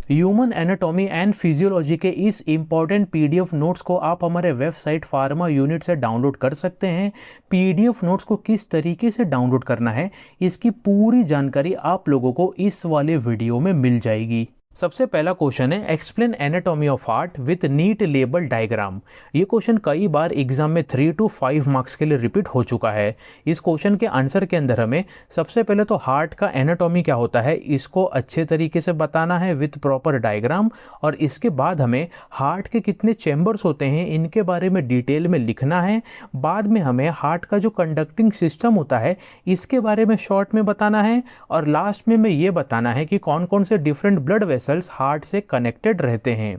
Human anatomy and physiology के इस important PDF notes को आप हमारे वेबसाइट फार्मा यूनिट से डाउनलोड कर सकते हैं। पीडीएफ नोट्स को किस तरीके से डाउनलोड करना है, इसकी पूरी जानकारी आप लोगों को इस वाले वीडियो में मिल जाएगी। सबसे पहला क्वेश्चन है, explain anatomy of heart with neat label diagram. ये क्वेश्चन कई बार एग्जाम में 3 to 5 मार्क्स के लिए रिपीट हो चुका है। इस क्वेश्चन के आंसर के अंदर हमें सबसे पहले तो हार्ट का एनाटॉमी क्या होता है इसको अच्छे तरीके से बताना है विथ प्रॉपर डायग्राम, और इसके बाद हमें हार्ट के कितने चैम्बर्स होते हैं इनके बारे में डिटेल में लिखना है। बाद में हमें हार्ट का जो कंडक्टिंग सिस्टम होता है इसके बारे में शॉर्ट में बताना है, और लास्ट में हमें ये बताना है कि कौन कौन से डिफरेंट ब्लड वेसल्स हार्ट से कनेक्टेड रहते हैं।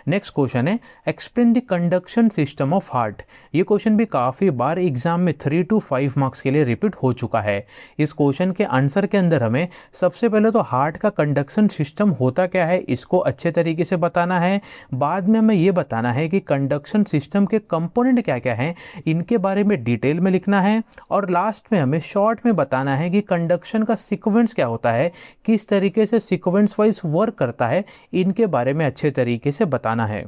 नेक्स्ट क्वेश्चन है, explain the conduction system of heart. ये क्वेश्चन भी काफ़ी बार एग्जाम में 3 to 5 मार्क्स के लिए रिपीट हो चुका है। इस क्वेश्चन के आंसर के अंदर हमें सबसे पहले तो हार्ट का कंडक्शन सिस्टम होता क्या है इसको अच्छे तरीके से बताना है। बाद में हमें ये बताना है कि कंडक्शन सिस्टम के कंपोनेंट क्या क्या हैं इनके बारे में डिटेल में लिखना है, और लास्ट में हमें शॉर्ट में बताना है कि कंडक्शन का सीक्वेंस क्या होता है, किस तरीके से सीक्वेंस वाइज वर्क करता है, इनके बारे में अच्छे तरीके से बताना है।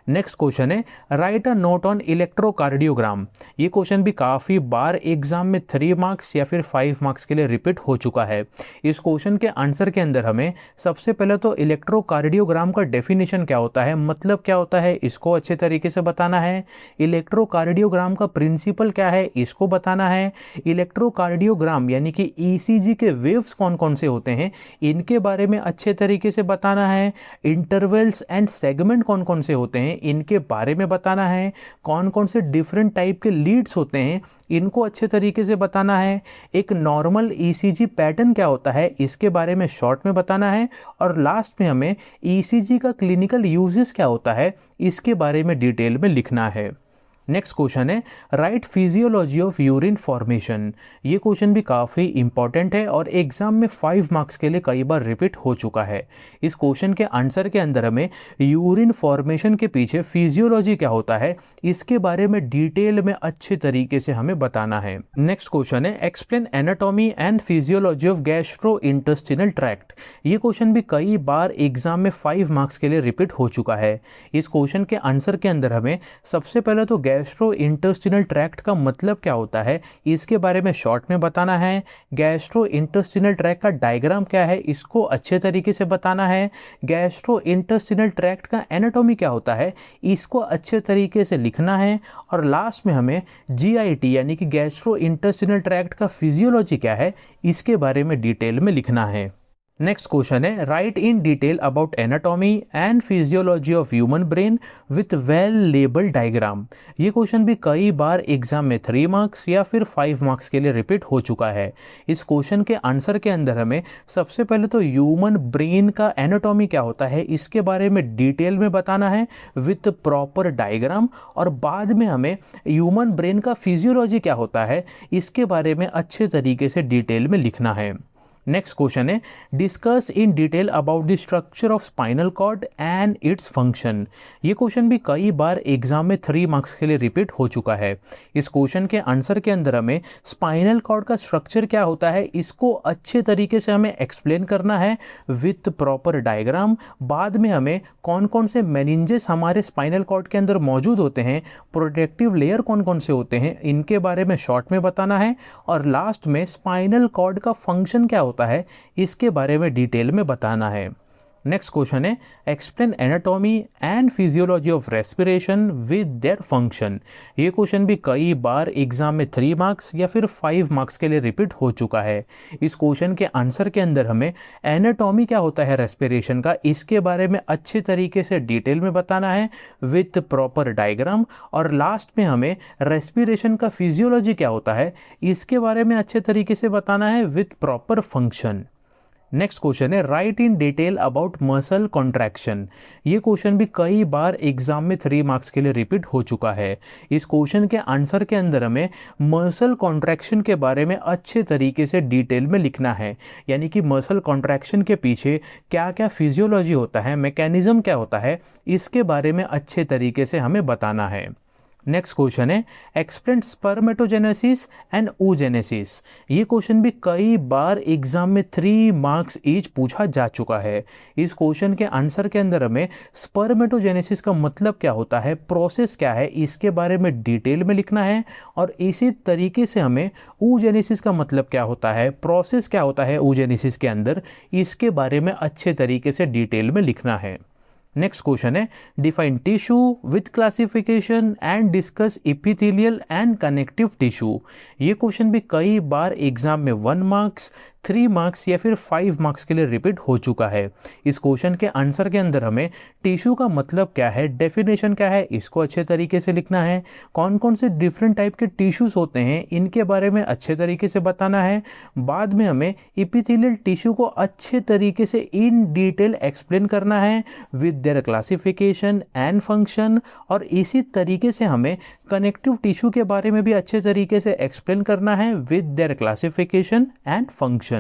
नेक्स्ट क्वेश्चन है, right a note on electrocardiogram. ये क्वेश्चन भी काफ़ी बार एग्जाम में 3 मार्क्स या फिर 5 मार्क्स के लिए रिपीट हो चुका है। इस क्वेश्चन के आंसर के अंदर हमें सबसे पहले तो इलेक्ट्रोकार्डियोग्राम का डेफिनेशन क्या होता है, मतलब क्या होता है, इसको अच्छे तरीके से बताना है। इलेक्ट्रोकार्डियोग्राम का प्रिंसिपल क्या है इसको बताना है। इलेक्ट्रोकार्डियोग्राम यानी कि ईसीजी के वेव्स कौन कौन से होते हैं इनके बारे में अच्छे तरीके से बताना है। इंटरवल्स एंड सेगमेंट कौन कौन से होते हैं इनके बारे में बताना है। कौन कौन से डिफरेंट टाइप के लीड्स होते हैं इनको अच्छे तरीके से बताना है। एक नॉर्मल ईसीजी पैटर्न क्या होता है इसके बारे में शॉर्ट में बताना है, और लास्ट में हमें ईसीजी का क्लिनिकल यूजेस क्या होता है इसके बारे में डिटेल में लिखना है। नेक्स्ट क्वेश्चन है, right physiology of urine formation. ये क्वेश्चन भी काफ़ी इंपॉर्टेंट है और एग्जाम में 5 मार्क्स के लिए कई बार रिपीट हो चुका है। इस क्वेश्चन के आंसर के अंदर हमें यूरिन फॉर्मेशन के पीछे फिजियोलॉजी क्या होता है इसके बारे में डिटेल में अच्छे तरीके से हमें बताना है। नेक्स्ट क्वेश्चन है, explain anatomy and physiology of gastro intestinal tract. ये क्वेश्चन भी कई बार एग्जाम में 5 मार्क्स के लिए रिपीट हो चुका है। इस क्वेश्चन के आंसर के अंदर हमें सबसे पहले तो गैस्ट्रो इंटेस्टिनल ट्रैक्ट का मतलब क्या होता है इसके बारे में शॉर्ट में बताना है। गैस्ट्रो इंटेस्टिनल ट्रैक्ट का डायग्राम क्या है इसको अच्छे तरीके से बताना है। गैस्ट्रो इंटेस्टिनल ट्रैक्ट का एनाटॉमी क्या होता है इसको अच्छे तरीके से लिखना है, और लास्ट में हमें जीआईटी यानी कि गैस्ट्रो इंटेस्टिनल ट्रैक्ट का फिजियोलॉजी क्या है इसके बारे में डिटेल में लिखना है। नेक्स्ट क्वेश्चन है, write in detail about anatomy and physiology of human brain with well label diagram. ये क्वेश्चन भी कई बार एग्जाम में 3 मार्क्स या फिर 5 मार्क्स के लिए रिपीट हो चुका है। इस क्वेश्चन के आंसर के अंदर हमें सबसे पहले तो ह्यूमन ब्रेन का एनाटॉमी क्या होता है इसके बारे में डिटेल में बताना है विथ प्रॉपर डायग्राम, और बाद में हमें ह्यूमन ब्रेन का फिजियोलॉजी क्या होता है इसके बारे में अच्छे तरीके से डिटेल में लिखना है। नेक्स्ट क्वेश्चन है, discuss in detail about the structure of spinal cord and its function. ये क्वेश्चन भी कई बार एग्जाम में 3 मार्क्स के लिए रिपीट हो चुका है। इस क्वेश्चन के आंसर के अंदर हमें स्पाइनल कॉर्ड का स्ट्रक्चर क्या होता है इसको अच्छे तरीके से हमें एक्सप्लेन करना है विथ प्रॉपर डायग्राम। बाद में हमें कौन कौन से मेनिंजेस हमारे स्पाइनल कॉर्ड के अंदर मौजूद होते हैं, प्रोटेक्टिव लेयर कौन कौन से होते हैं इनके बारे में शॉर्ट में बताना है, और लास्ट में स्पाइनल कॉर्ड का फंक्शन क्या होता है इसके बारे में डिटेल में बताना है। नेक्स्ट क्वेश्चन है, explain anatomy and physiology of respiration with their function. ये क्वेश्चन भी कई बार एग्जाम में 3 मार्क्स या फिर 5 मार्क्स के लिए रिपीट हो चुका है। इस क्वेश्चन के आंसर के अंदर हमें एनाटॉमी क्या होता है रेस्पिरेशन का इसके बारे में अच्छे तरीके से डिटेल में बताना है विथ प्रॉपर डायग्राम, और लास्ट में हमें रेस्पिरेशन का फिजियोलॉजी क्या होता है इसके बारे में अच्छे तरीके से बताना है with proper function. Next question है, write in detail about muscle contraction. ये क्वेश्चन भी कई बार एग्जाम में 3 मार्क्स के लिए रिपीट हो चुका है। इस क्वेश्चन के आंसर के अंदर हमें मसल कॉन्ट्रैक्शन के बारे में अच्छे तरीके से डिटेल में लिखना है, यानी कि मसल कॉन्ट्रैक्शन के पीछे क्या क्या फिजियोलॉजी होता है, मैकेनिज्म क्या होता है, इसके बारे में अच्छे तरीके से हमें बताना है। नेक्स्ट क्वेश्चन है एक्सप्लेन स्पर्मेटोजेनेसिस एंड oogenesis। ये क्वेश्चन भी कई बार एग्जाम में 3 मार्क्स ईच पूछा जा चुका है। इस क्वेश्चन के आंसर के अंदर हमें स्पर्मेटोजेनेसिस का मतलब क्या होता है, प्रोसेस क्या है, इसके बारे में डिटेल में लिखना है। और इसी तरीके से हमें oogenesis का मतलब क्या होता है, प्रोसेस क्या होता है oogenesis के अंदर, इसके बारे में अच्छे तरीके से डिटेल में लिखना है। नेक्स्ट क्वेश्चन है define tissue with classification and discuss epithelial and connective tissue. ये क्वेश्चन भी कई बार एग्जाम में 1 मार्क्स, 3 मार्क्स या फिर 5 मार्क्स के लिए रिपीट हो चुका है। इस क्वेश्चन के आंसर के अंदर हमें टिश्यू का मतलब क्या है, डेफिनेशन क्या है, इसको अच्छे तरीके से लिखना है। कौन कौन से डिफरेंट टाइप के टिश्यूज होते हैं इनके बारे में अच्छे तरीके से बताना है। बाद में हमें इपिथेलियल टिश्यू को अच्छे तरीके से इन डिटेल एक्सप्लेन करना है with their classification and function. और इसी तरीके से हमें कनेक्टिव टिश्यू के बारे में भी अच्छे तरीके से एक्सप्लेन करना है with their classification and function.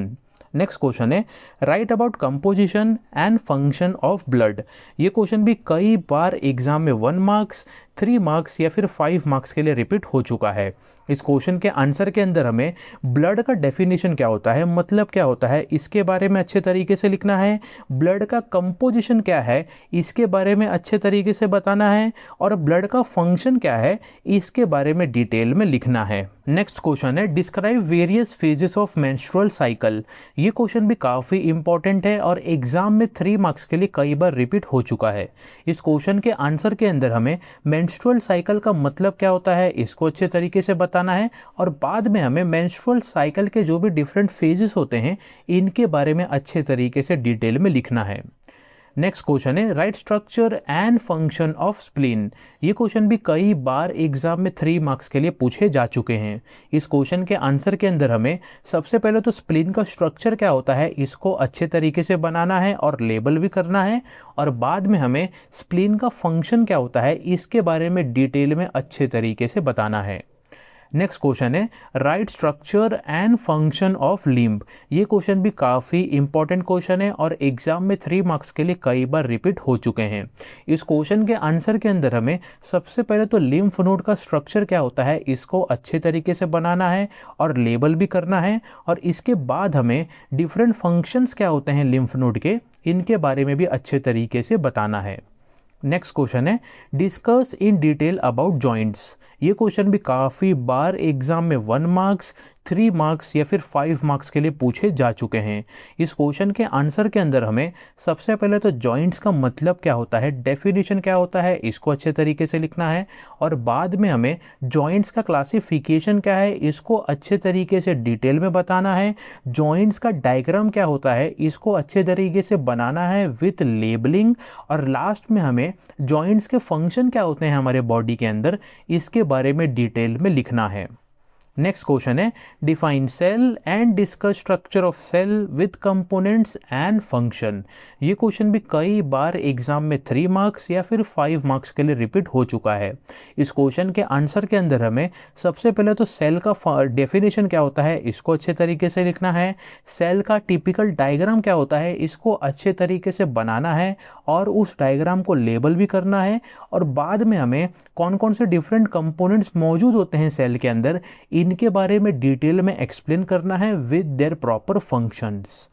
Next question है write about composition and function of blood. ये क्वेश्चन भी कई बार एग्जाम में 1 मार्क्स, 3 मार्क्स या फिर 5 मार्क्स के लिए रिपीट हो चुका है। इस क्वेश्चन के आंसर के अंदर हमें ब्लड का डेफिनेशन क्या होता है, मतलब क्या होता है, इसके बारे में अच्छे तरीके से लिखना है। ब्लड का कंपोजिशन क्या है, इसके बारे में अच्छे तरीके से बताना है। और ब्लड का फंक्शन क्या है, इसके बारे में डिटेल में लिखना है। नेक्स्ट क्वेश्चन है describe various phases of menstrual cycle. ये क्वेश्चन भी काफ़ी इंपॉर्टेंट है और एग्जाम में 3 मार्क्स के लिए कई बार रिपीट हो चुका है। इस क्वेश्चन के आंसर के अंदर हमें मेंस्ट्रुअल साइकिल का मतलब क्या होता है, इसको अच्छे तरीके से बताना है। और बाद में हमें मेंस्ट्रुअल साइकिल के जो भी डिफरेंट फेजेस होते हैं इनके बारे में अच्छे तरीके से डिटेल में लिखना है। नेक्स्ट क्वेश्चन है right structure and function of spleen. ये क्वेश्चन भी कई बार एग्जाम में 3 मार्क्स के लिए पूछे जा चुके हैं। इस क्वेश्चन के आंसर के अंदर हमें सबसे पहले तो स्प्लीन का स्ट्रक्चर क्या होता है इसको अच्छे तरीके से बनाना है और लेबल भी करना है। और बाद में हमें स्प्लीन का फंक्शन क्या होता है इसके बारे में डिटेल में अच्छे तरीके से बताना है। नेक्स्ट क्वेश्चन है right structure and function of limb. ये क्वेश्चन भी काफ़ी इंपॉर्टेंट क्वेश्चन है और एग्जाम में 3 मार्क्स के लिए कई बार रिपीट हो चुके हैं। इस क्वेश्चन के आंसर के अंदर हमें सबसे पहले तो लिम्फ नोड का स्ट्रक्चर क्या होता है इसको अच्छे तरीके से बनाना है और लेबल भी करना है। और इसके बाद हमें डिफरेंट फंक्शंस क्या होते हैं लिम्फ नोड के, इनके बारे में भी अच्छे तरीके से बताना है। नेक्स्ट क्वेश्चन है discuss in detail about joints. ये क्वेश्चन भी काफ़ी बार एग्जाम में 1 मार्क्स, 3 मार्क्स या फिर 5 मार्क्स के लिए पूछे जा चुके हैं। इस क्वेश्चन के आंसर के अंदर हमें सबसे पहले तो जॉइंट्स का मतलब क्या होता है, डेफिनेशन क्या होता है, इसको अच्छे तरीके से लिखना है। और बाद में हमें जॉइंट्स का क्लासिफिकेशन क्या है इसको अच्छे तरीके से डिटेल में बताना है। जॉइंट्स का डायग्राम क्या होता है इसको अच्छे तरीके से बनाना है विथ लेबलिंग। और लास्ट में हमें जॉइंट्स के फंक्शन क्या होते हैं हमारे बॉडी के अंदर, इसके बारे में डिटेल में लिखना है। नेक्स्ट क्वेश्चन है define cell and discuss structure of cell with components and function. ये क्वेश्चन भी कई बार एग्जाम में 3 मार्क्स या फिर 5 मार्क्स के लिए रिपीट हो चुका है। इस क्वेश्चन के आंसर के अंदर हमें सबसे पहले तो सेल का डेफिनेशन क्या होता है इसको अच्छे तरीके से लिखना है। सेल का टिपिकल डायग्राम क्या होता है इसको अच्छे तरीके से बनाना है और उस डायग्राम को लेबल भी करना है। और बाद में हमें कौन कौन से डिफरेंट कंपोनेंट्स मौजूद होते हैं सेल के अंदर इनके बारे में डिटेल में एक्सप्लेन करना है with their proper functions.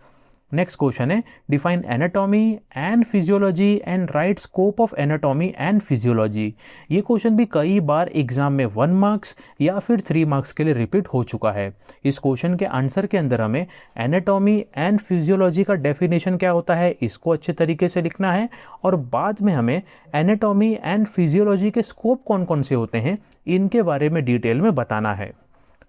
Next question है define anatomy and physiology and write scope of anatomy and physiology. ये क्वेश्चन भी कई बार एग्जाम में 1 मार्क्स या फिर 3 मार्क्स के लिए रिपीट हो चुका है। इस क्वेश्चन के आंसर के अंदर हमें एनाटॉमी एंड फिजियोलॉजी का डेफिनेशन क्या होता है इसको अच्छे तरीके से लिखना है। और बाद में हमें एनाटॉमी एंड फिजियोलॉजी के स्कोप कौन कौन से होते हैं इनके बारे में डिटेल में बताना है।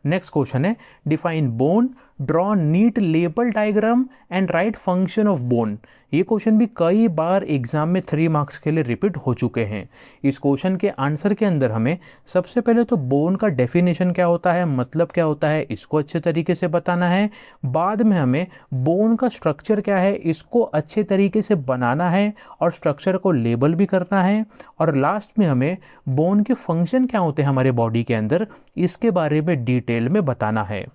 नेक्स्ट क्वेश्चन है define bone, draw NEET label diagram and right function of bone. ये क्वेश्चन भी कई बार एग्जाम में 3 मार्क्स के लिए रिपीट हो चुके हैं। इस क्वेश्चन के आंसर के अंदर हमें सबसे पहले तो बोन का डेफिनेशन क्या होता है, मतलब क्या होता है, इसको अच्छे तरीके से बताना है। बाद में हमें बोन का स्ट्रक्चर क्या है इसको अच्छे तरीके से बनाना है और स्ट्रक्चर को लेबल भी करना है। और लास्ट में हमें बोन के फंक्शन क्या होते हैं हमारे बॉडी के अंदर, इसके बारे में डिटेल में बताना है।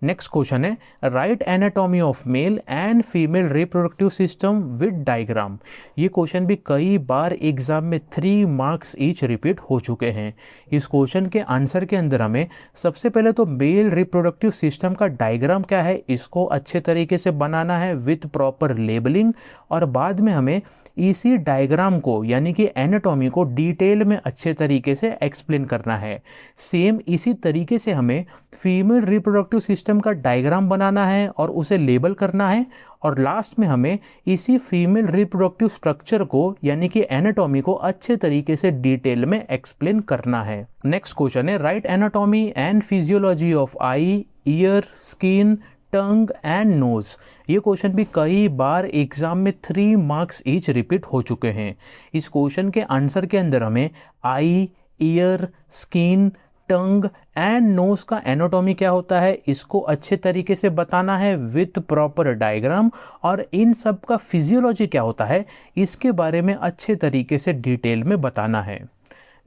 नेक्स्ट क्वेश्चन है write anatomy of male and female reproductive system with diagram. ये क्वेश्चन भी कई बार एग्जाम में 3 मार्क्स ईच रिपीट हो चुके हैं। इस क्वेश्चन के आंसर के अंदर हमें सबसे पहले तो मेल रिप्रोडक्टिव सिस्टम का डायग्राम क्या है इसको अच्छे तरीके से बनाना है विथ प्रॉपर लेबलिंग, और बाद में हमें इसी डायग्राम को यानी कि एनाटॉमी को डिटेल में अच्छे तरीके से एक्सप्लेन करना है। सेम इसी तरीके से हमें फीमेल रिप्रोडक्टिव सिस्टम का डायग्राम बनाना है और उसे लेबल करना है, और लास्ट में हमें इसी फीमेल रिप्रोडक्टिव स्ट्रक्चर को यानी कि एनाटॉमी को अच्छे तरीके से डिटेल में एक्सप्लेन करना है। नेक्स्ट क्वेश्चन है write anatomy and physiology of eye, ear, skin, tongue and nose. ये क्वेश्चन भी कई बार एग्जाम में 3 मार्क्स ईच रिपीट हो चुके हैं। इस क्वेश्चन के आंसर के अंदर हमें eye, ear, skin, tongue and nose का एनाटॉमी क्या होता है इसको अच्छे तरीके से बताना है विथ प्रॉपर डायग्राम, और इन सब का फिजियोलॉजी क्या होता है इसके बारे में अच्छे तरीके से डिटेल में बताना है।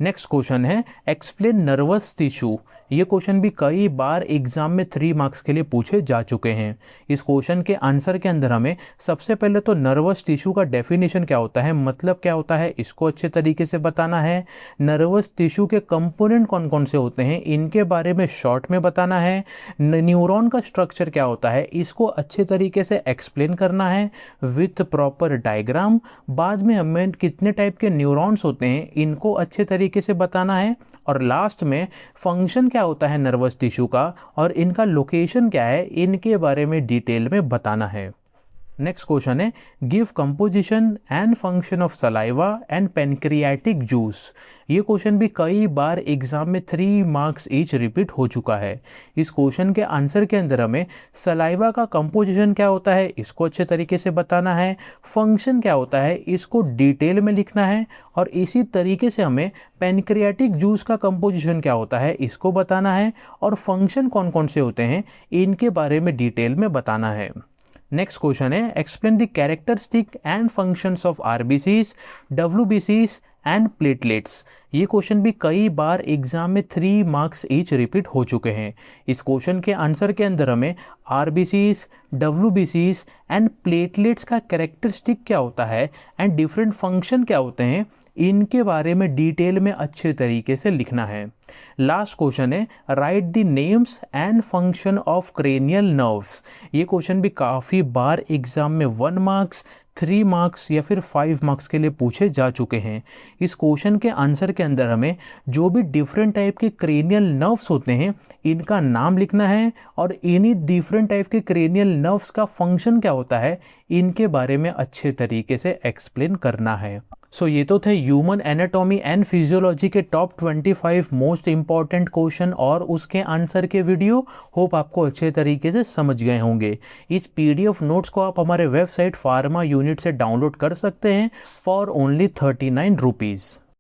नेक्स्ट क्वेश्चन है एक्सप्लेन नर्वस टिश्यू। ये क्वेश्चन भी कई बार एग्जाम में 3 मार्क्स के लिए पूछे जा चुके हैं। इस क्वेश्चन के आंसर के अंदर हमें सबसे पहले तो नर्वस टिश्यू का डेफिनेशन क्या होता है, मतलब क्या होता है, इसको अच्छे तरीके से बताना है। नर्वस टिश्यू के कंपोनेंट कौन कौन से होते हैं इनके बारे में शॉर्ट में बताना है। न्यूरॉन का स्ट्रक्चर क्या होता है इसको अच्छे तरीके से एक्सप्लेन करना है विथ प्रॉपर डायग्राम। बाद में हमें कितने टाइप के न्यूरॉन्स होते हैं इनको अच्छे तरीके से बताना है, और लास्ट में फंक्शन क्या होता है नर्वस टिश्यू का और इनका लोकेशन क्या है इनके बारे में डिटेल में बताना है। नेक्स्ट क्वेश्चन है give composition and function of saliva and pancreatic juice. ये क्वेश्चन भी कई बार एग्जाम में 3 मार्क्स ईच रिपीट हो चुका है। इस क्वेश्चन के आंसर के अंदर हमें सलाइवा का कंपोजिशन क्या होता है इसको अच्छे तरीके से बताना है, फंक्शन क्या होता है इसको डिटेल में लिखना है, और इसी तरीके से हमें पेनक्रियाटिक जूस का कंपोजिशन क्या होता है इसको बताना है, और फंक्शन कौन कौन से होते हैं इनके बारे में डिटेल में बताना है। नेक्स्ट क्वेश्चन है explain the characteristic and functions of RBCs, डब्ल्यूबीसीज एंड प्लेटलेट्स। ये क्वेश्चन भी कई बार एग्जाम में 3 मार्क्स ईच रिपीट हो चुके हैं। इस क्वेश्चन के आंसर के अंदर हमें आरबीसीज, डब्ल्यूबीसीज एंड प्लेटलेट्स का कैरेक्टरिस्टिक क्या होता है एंड डिफरेंट फंक्शन क्या होते हैं इनके बारे में डिटेल में अच्छे तरीके से लिखना है। लास्ट क्वेश्चन है right the names and function of cranial nerves. ये क्वेश्चन भी काफ़ी बार एग्जाम में 1 मार्क्स, 3 मार्क्स या फिर 5 मार्क्स के लिए पूछे जा चुके हैं। इस क्वेश्चन के आंसर के अंदर हमें जो भी डिफरेंट टाइप के क्रेनियल नर्व्स होते हैं इनका नाम लिखना है, और इन्हीं डिफरेंट टाइप के क्रेनियल नर्व्स का फंक्शन क्या होता है इनके बारे में अच्छे तरीके से एक्सप्लेन करना है। सो ये तो थे ह्यूमन एनाटॉमी एंड फिजियोलॉजी के टॉप 25 मोस्ट इंपॉर्टेंट क्वेश्चन और उसके आंसर के वीडियो। होप आपको अच्छे तरीके से समझ गए होंगे। इस पीडीएफ नोट्स को आप हमारे वेबसाइट फार्मा यूनिट से डाउनलोड कर सकते हैं फॉर ओनली 39 रुपीज़।